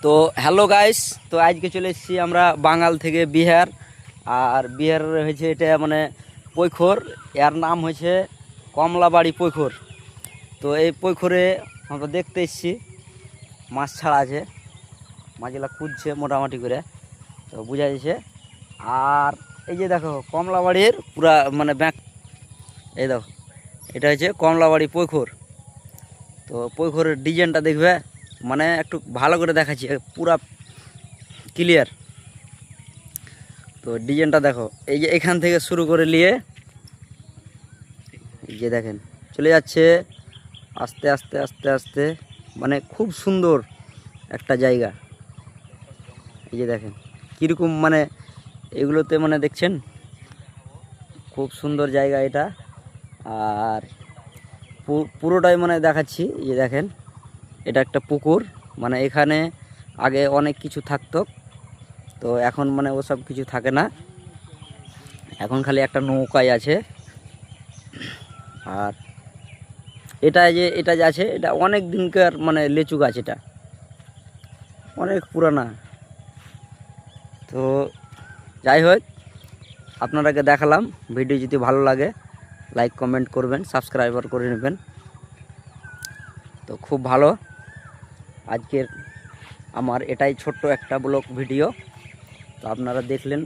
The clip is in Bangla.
তো হ্যালো গাইস, তো আজকে চলে এসেছি আমরা বাঙাল থেকে বিহার। আর বিহার হয়েছে এটা মানে পৈখর, এর নাম হয়েছে কমলাবাড়ি পৈখর। তো এই পৈখরে আমরা দেখতে এসেছি মাছ ছাড়া আছে, মাছগুলা কুদছে মোটামুটি করে, তো বোঝা যাচ্ছে। আর এই যে দেখো কমলাবাড়ির পুরা মানে ব্যাক, এই দেখো এটা হচ্ছে কমলাবাড়ি পৈখর। তো পৈখরের ডিজাইনটা দেখবে, মানে একটু ভালো করে দেখাচ্ছি, পুরা ক্লিয়ার। তো ডিজাইনটা দেখো, এই যে এখান থেকে শুরু করে নিয়ে এই যে দেখেন চলে যাচ্ছে আস্তে আস্তে আস্তে আস্তে, মানে খুব সুন্দর একটা জায়গা। এই যে দেখেন কীরকম মানে এগুলোতে মানে দেখছেন খুব সুন্দর জায়গা এটা। আর পুরোটাই মানে দেখাচ্ছি, এই যে দেখেন এটা একটা পুকুর, মানে এখানে আগে অনেক কিছু থাকতো, তো এখন মানে ওসব কিছু থাকে না, এখন খালি একটা নৌকাই আছে। আর এটা যে আছে এটা অনেক দিনকার মানে লেচু গাছ, এটা অনেক পুরানা। তো যাই হোক, আপনারাকে দেখালাম। ভিডিও যদি ভালো লাগে লাইক কমেন্ট করবেন, সাবস্ক্রাইবার করে নেবেন। তো খুব ভালো, আজকের আমার এটাই ছোট্ট একটা ব্লগ ভিডিও, তো আপনারা দেখলেন।